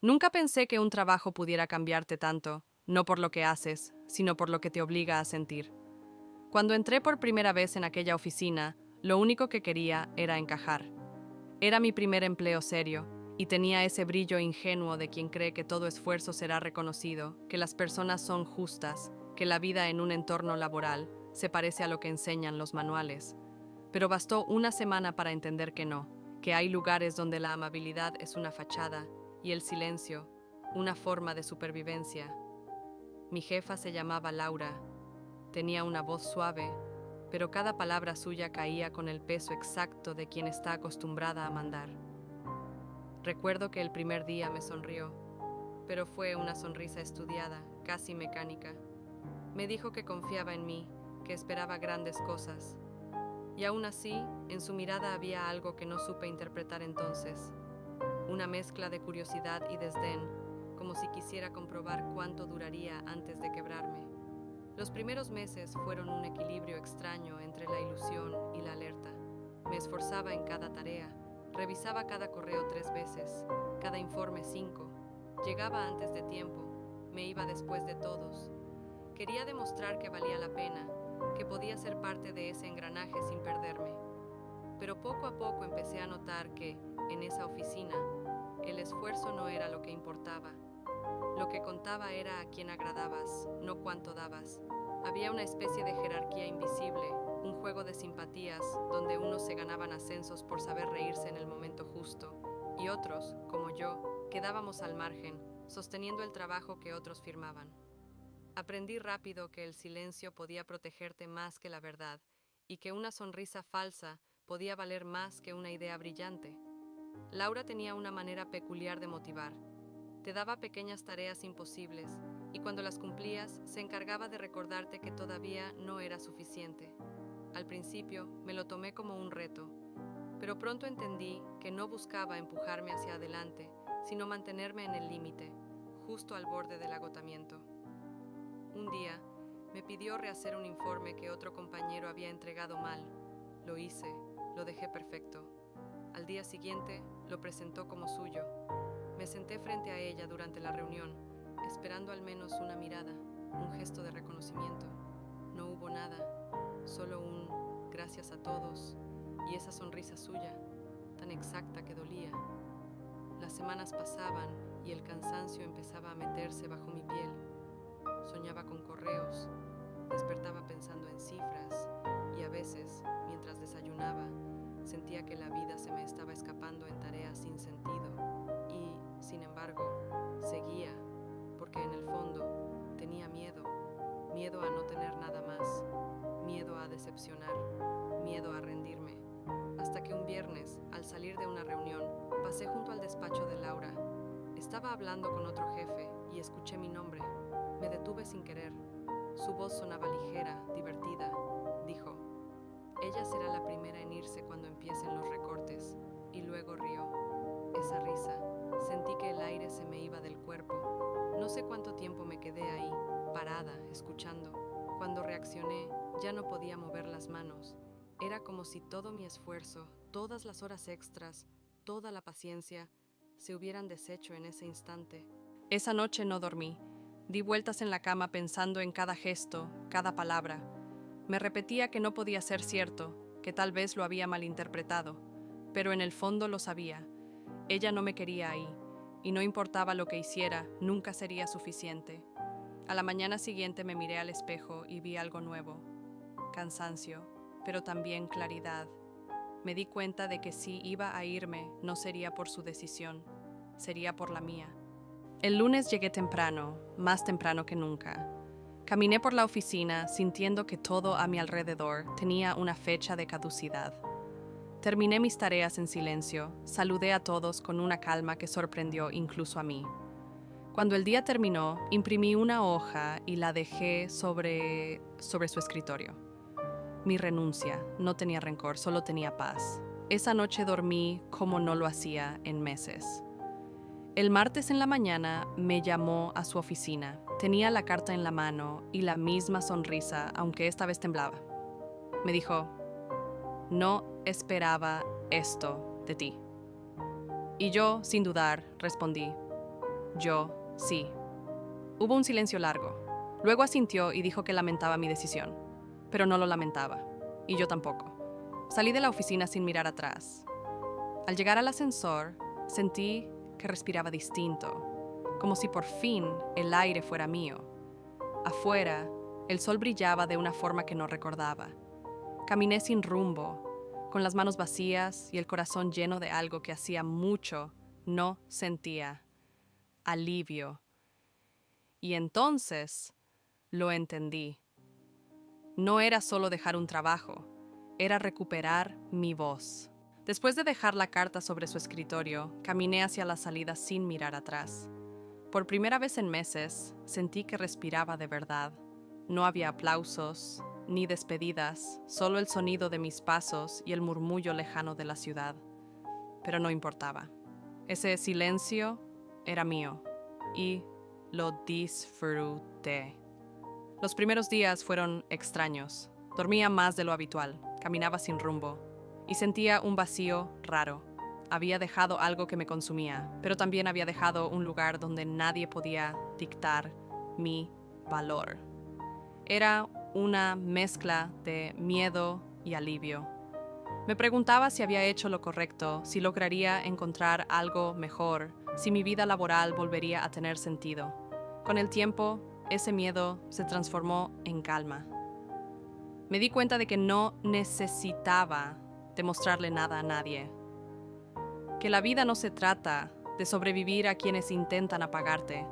Nunca pensé que un trabajo pudiera cambiarte tanto, no por lo que haces, sino por lo que te obliga a sentir. Cuando entré por primera vez en aquella oficina, lo único que quería era encajar. Era mi primer empleo serio, y tenía ese brillo ingenuo de quien cree que todo esfuerzo será reconocido, que las personas son justas, que la vida en un entorno laboral se parece a lo que enseñan los manuales. Pero bastó una semana para entender que no, que hay lugares donde la amabilidad es una fachada y el silencio, una forma de supervivencia. Mi jefa se llamaba Laura. Tenía una voz suave, pero cada palabra suya caía con el peso exacto de quien está acostumbrada a mandar. Recuerdo que el primer día me sonrió, pero fue una sonrisa estudiada, casi mecánica. Me dijo que confiaba en mí, que esperaba grandes cosas. Y aún así, en su mirada había algo que no supe interpretar entonces. Una mezcla de curiosidad y desdén, como si quisiera comprobar cuánto duraría antes de quebrarme. Los primeros meses fueron un equilibrio extraño entre la ilusión y la alerta. Me esforzaba en cada tarea, revisaba cada correo 3 veces, cada informe 5. Llegaba antes de tiempo, me iba después de todos. Quería demostrar que valía la pena, que podía ser parte de ese engranaje sin perderme. Pero poco a poco empecé a notar que, en esa oficina, el esfuerzo no era lo que importaba. Lo que contaba era a quién agradabas, no cuánto dabas. Había una especie de jerarquía invisible, un juego de simpatías donde unos se ganaban ascensos por saber reírse en el momento justo, y otros, como yo, quedábamos al margen, sosteniendo el trabajo que otros firmaban. Aprendí rápido que el silencio podía protegerte más que la verdad, y que una sonrisa falsa podía valer más que una idea brillante. Laura tenía una manera peculiar de motivar. Te daba pequeñas tareas imposibles, y cuando las cumplías, se encargaba de recordarte que todavía no era suficiente. Al principio, me lo tomé como un reto, pero pronto entendí que no buscaba empujarme hacia adelante, sino mantenerme en el límite, justo al borde del agotamiento. Un día, me pidió rehacer un informe que otro compañero había entregado mal. Lo hice, lo dejé perfecto. Al día siguiente, lo presentó como suyo. Me senté frente a ella durante la reunión, esperando al menos una mirada, un gesto de reconocimiento. No hubo nada, solo un gracias a todos y esa sonrisa suya, tan exacta que dolía. Las semanas pasaban y el cansancio empezaba a meterse bajo mi piel. Soñaba con correos, despertaba pensando en cifras y a veces, mientras desayunaba, sentía que la vida se me estaba escapando en tareas sin sentido y, sin embargo, seguía, porque en el fondo tenía miedo, miedo a no tener nada más, miedo a decepcionar, miedo a rendirme. Hasta que un viernes, al salir de una reunión, pasé junto al despacho de Laura. Estaba hablando con otro jefe y escuché mi nombre. Me detuve sin querer. Su voz sonaba ligera, divertida. Dijo, ella será la primera en irse cuando empiecen los recortes. Y luego rió. Esa risa. Sentí que el aire se me iba del cuerpo. No sé cuánto tiempo me quedé ahí, parada, escuchando. Cuando reaccioné, ya no podía mover las manos. Era como si todo mi esfuerzo, todas las horas extras, toda la paciencia, se hubieran deshecho en ese instante. Esa noche no dormí. Di vueltas en la cama pensando en cada gesto, cada palabra. Me repetía que no podía ser cierto, que tal vez lo había malinterpretado, pero en el fondo lo sabía. Ella no me quería ahí, y no importaba lo que hiciera, nunca sería suficiente. A la mañana siguiente me miré al espejo y vi algo nuevo. Cansancio, pero también claridad. Me di cuenta de que si iba a irme, no sería por su decisión, sería por la mía. El lunes llegué temprano, más temprano que nunca. Caminé por la oficina sintiendo que todo a mi alrededor tenía una fecha de caducidad. Terminé mis tareas en silencio, saludé a todos con una calma que sorprendió incluso a mí. Cuando el día terminó, imprimí una hoja y la dejé sobre su escritorio. Mi renuncia, no tenía rencor, solo tenía paz. Esa noche dormí como no lo hacía en meses. El martes en la mañana me llamó a su oficina. Tenía la carta en la mano y la misma sonrisa, aunque esta vez temblaba. Me dijo, no esperaba esto de ti. Y yo, sin dudar, respondí, Yo, sí. Hubo un silencio largo. Luego asintió y dijo que lamentaba mi decisión. Pero no lo lamentaba. Y yo tampoco. Salí de la oficina sin mirar atrás. Al llegar al ascensor, sentí que respiraba distinto, como si por fin el aire fuera mío. Afuera, el sol brillaba de una forma que no recordaba. Caminé sin rumbo, con las manos vacías y el corazón lleno de algo que hacía mucho no sentía: alivio. Y entonces lo entendí. No era solo dejar un trabajo, era recuperar mi voz. Después de dejar la carta sobre su escritorio, caminé hacia la salida sin mirar atrás. Por primera vez en meses, sentí que respiraba de verdad. No había aplausos, ni despedidas, solo el sonido de mis pasos y el murmullo lejano de la ciudad. Pero no importaba. Ese silencio era mío y lo disfruté. Los primeros días fueron extraños. Dormía más de lo habitual, caminaba sin rumbo y sentía un vacío raro. Había dejado algo que me consumía, pero también había dejado un lugar donde nadie podía dictar mi valor. Era una mezcla de miedo y alivio. Me preguntaba si había hecho lo correcto, si lograría encontrar algo mejor, si mi vida laboral volvería a tener sentido. Con el tiempo, ese miedo se transformó en calma. Me di cuenta de que no necesitaba demostrarle nada a nadie. Que la vida no se trata de sobrevivir a quienes intentan apagarte,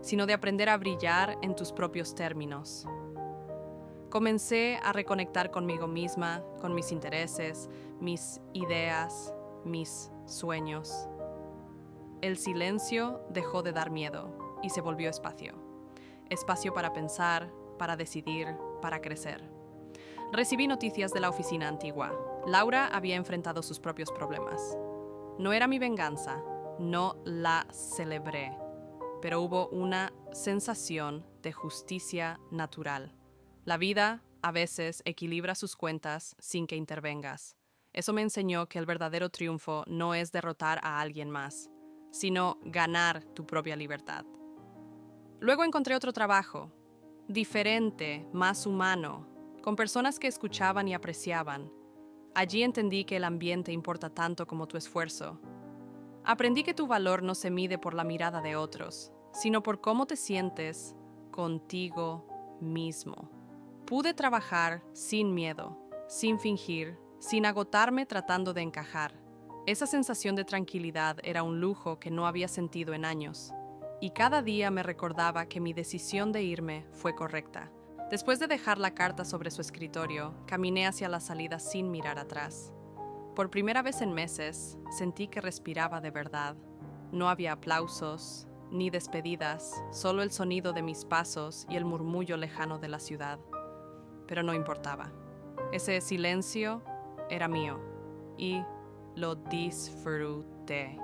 sino de aprender a brillar en tus propios términos. Comencé a reconectar conmigo misma, con mis intereses, mis ideas, mis sueños. El silencio dejó de dar miedo y se volvió espacio. Espacio para pensar, para decidir, para crecer. Recibí noticias de la oficina antigua. Laura había enfrentado sus propios problemas. No era mi venganza, no la celebré, pero hubo una sensación de justicia natural. La vida, a veces, equilibra sus cuentas sin que intervengas. Eso me enseñó que el verdadero triunfo no es derrotar a alguien más, sino ganar tu propia libertad. Luego encontré otro trabajo, diferente, más humano, con personas que escuchaban y apreciaban. Allí entendí que el ambiente importa tanto como tu esfuerzo. Aprendí que tu valor no se mide por la mirada de otros, sino por cómo te sientes contigo mismo. Pude trabajar sin miedo, sin fingir, sin agotarme tratando de encajar. Esa sensación de tranquilidad era un lujo que no había sentido en años, y cada día me recordaba que mi decisión de irme fue correcta. Después de dejar la carta sobre su escritorio, caminé hacia la salida sin mirar atrás. Por primera vez en meses, sentí que respiraba de verdad. No había aplausos, ni despedidas, solo el sonido de mis pasos y el murmullo lejano de la ciudad. Pero no importaba. Ese silencio era mío y lo disfruté.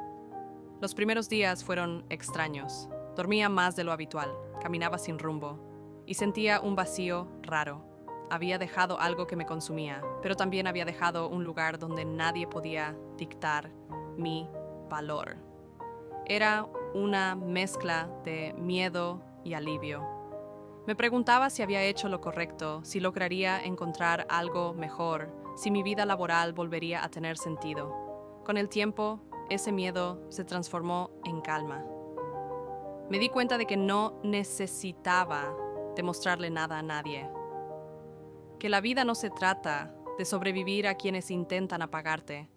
Los primeros días fueron extraños. Dormía más de lo habitual, caminaba sin rumbo y sentía un vacío raro. Había dejado algo que me consumía, pero también había dejado un lugar donde nadie podía dictar mi valor. Era una mezcla de miedo y alivio. Me preguntaba si había hecho lo correcto, si lograría encontrar algo mejor, si mi vida laboral volvería a tener sentido. Con el tiempo, ese miedo se transformó en calma. Me di cuenta de que no necesitaba demostrarle nada a nadie. Que la vida no se trata de sobrevivir a quienes intentan apagarte,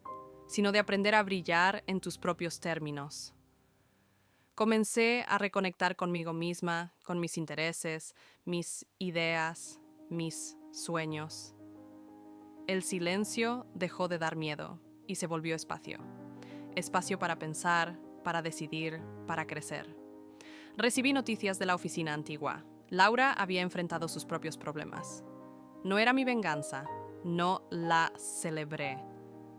sino de aprender a brillar en tus propios términos. Comencé a reconectar conmigo misma, con mis intereses, mis ideas, mis sueños. El silencio dejó de dar miedo y se volvió espacio. Espacio para pensar, para decidir, para crecer. Recibí noticias de la oficina antigua. Laura había enfrentado sus propios problemas. No era mi venganza, no la celebré,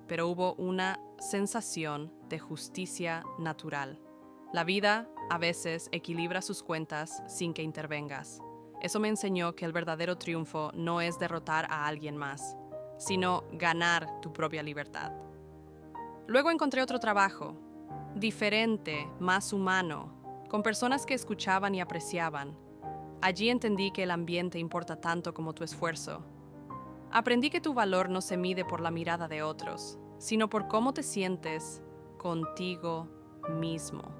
pero hubo una sensación de justicia natural. La vida, a veces, equilibra sus cuentas sin que intervengas. Eso me enseñó que el verdadero triunfo no es derrotar a alguien más, sino ganar tu propia libertad. Luego encontré otro trabajo, diferente, más humano, con personas que escuchaban y apreciaban. Allí entendí que el ambiente importa tanto como tu esfuerzo. Aprendí que tu valor no se mide por la mirada de otros, sino por cómo te sientes contigo mismo.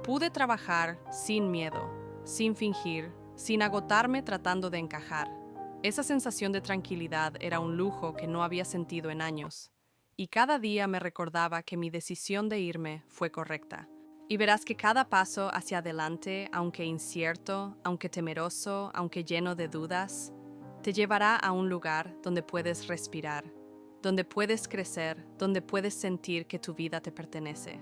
Pude trabajar sin miedo, sin fingir, sin agotarme tratando de encajar. Esa sensación de tranquilidad era un lujo que no había sentido en años, y cada día me recordaba que mi decisión de irme fue correcta. Y verás que cada paso hacia adelante, aunque incierto, aunque temeroso, aunque lleno de dudas, te llevará a un lugar donde puedes respirar, donde puedes crecer, donde puedes sentir que tu vida te pertenece.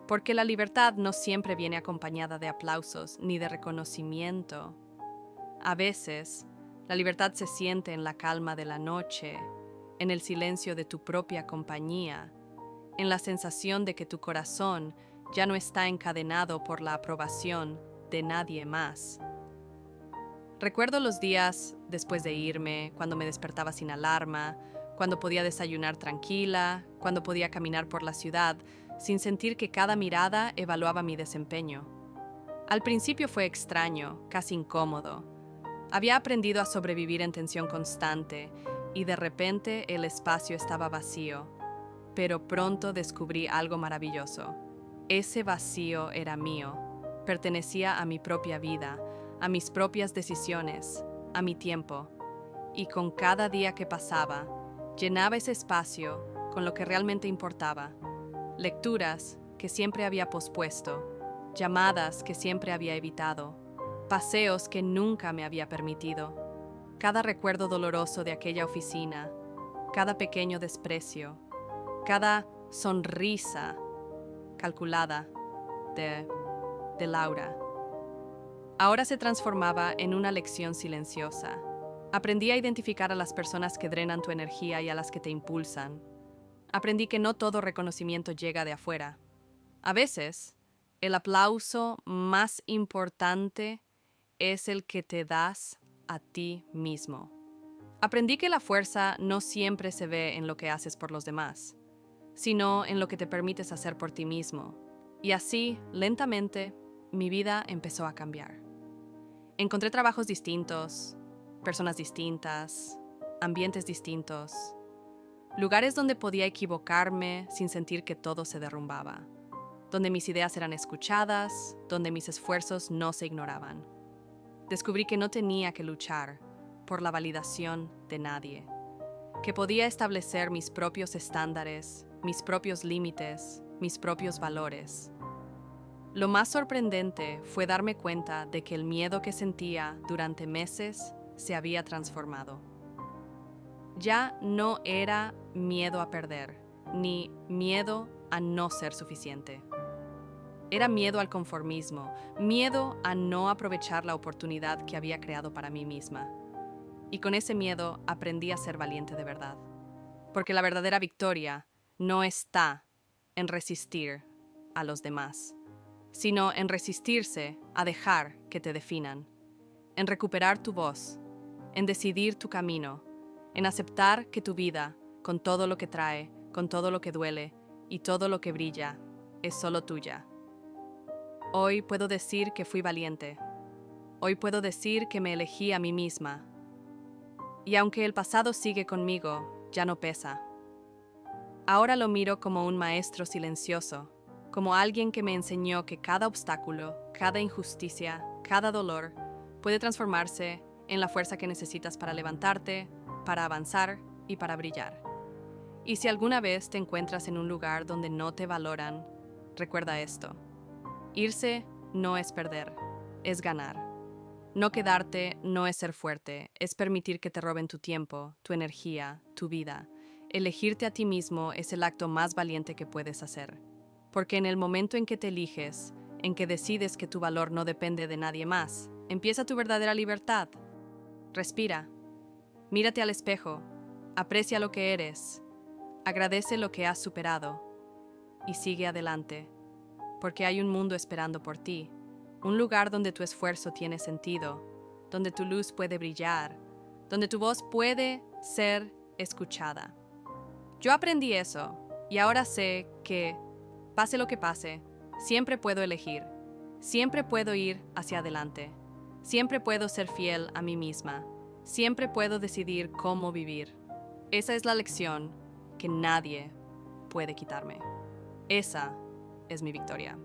Porque la libertad no siempre viene acompañada de aplausos ni de reconocimiento. A veces, la libertad se siente en la calma de la noche, en el silencio de tu propia compañía, en la sensación de que tu corazón ya no está encadenado por la aprobación de nadie más. Recuerdo los días después de irme, cuando me despertaba sin alarma, cuando podía desayunar tranquila, cuando podía caminar por la ciudad, sin sentir que cada mirada evaluaba mi desempeño. Al principio fue extraño, casi incómodo. Había aprendido a sobrevivir en tensión constante y de repente el espacio estaba vacío. Pero pronto descubrí algo maravilloso. Ese vacío era mío, pertenecía a mi propia vida, a mis propias decisiones, a mi tiempo. Y con cada día que pasaba, llenaba ese espacio con lo que realmente importaba. Lecturas que siempre había pospuesto, llamadas que siempre había evitado, paseos que nunca me había permitido. Cada recuerdo doloroso de aquella oficina, cada pequeño desprecio, cada sonrisa calculada de Laura, ahora se transformaba en una lección silenciosa. Aprendí a identificar a las personas que drenan tu energía y a las que te impulsan. Aprendí que no todo reconocimiento llega de afuera. A veces, el aplauso más importante es el que te das a ti mismo. Aprendí que la fuerza no siempre se ve en lo que haces por los demás, sino en lo que te permites hacer por ti mismo. Y así, lentamente, mi vida empezó a cambiar. Encontré trabajos distintos, personas distintas, ambientes distintos, lugares donde podía equivocarme sin sentir que todo se derrumbaba, donde mis ideas eran escuchadas, donde mis esfuerzos no se ignoraban. Descubrí que no tenía que luchar por la validación de nadie, que podía establecer mis propios estándares, mis propios límites, mis propios valores. Lo más sorprendente fue darme cuenta de que el miedo que sentía durante meses se había transformado. Ya no era miedo a perder, ni miedo a no ser suficiente. Era miedo al conformismo, miedo a no aprovechar la oportunidad que había creado para mí misma. Y con ese miedo aprendí a ser valiente de verdad. Porque la verdadera victoria no está en resistir a los demás, sino en resistirse a dejar que te definan, en recuperar tu voz, en decidir tu camino, en aceptar que tu vida, con todo lo que trae, con todo lo que duele y todo lo que brilla, es solo tuya. Hoy puedo decir que fui valiente. Hoy puedo decir que me elegí a mí misma. Y aunque el pasado sigue conmigo, ya no pesa. Ahora lo miro como un maestro silencioso, como alguien que me enseñó que cada obstáculo, cada injusticia, cada dolor puede transformarse en la fuerza que necesitas para levantarte, para avanzar y para brillar. Y si alguna vez te encuentras en un lugar donde no te valoran, recuerda esto. Irse no es perder, es ganar. No quedarte no es ser fuerte, es permitir que te roben tu tiempo, tu energía, tu vida. Elegirte a ti mismo es el acto más valiente que puedes hacer. Porque en el momento en que te eliges, en que decides que tu valor no depende de nadie más, empieza tu verdadera libertad. Respira, mírate al espejo, aprecia lo que eres, agradece lo que has superado y sigue adelante, porque hay un mundo esperando por ti, un lugar donde tu esfuerzo tiene sentido, donde tu luz puede brillar, donde tu voz puede ser escuchada. Yo aprendí eso y ahora sé que, pase lo que pase, siempre puedo elegir. Siempre puedo ir hacia adelante. Siempre puedo ser fiel a mí misma. Siempre puedo decidir cómo vivir. Esa es la lección que nadie puede quitarme. Esa es mi victoria.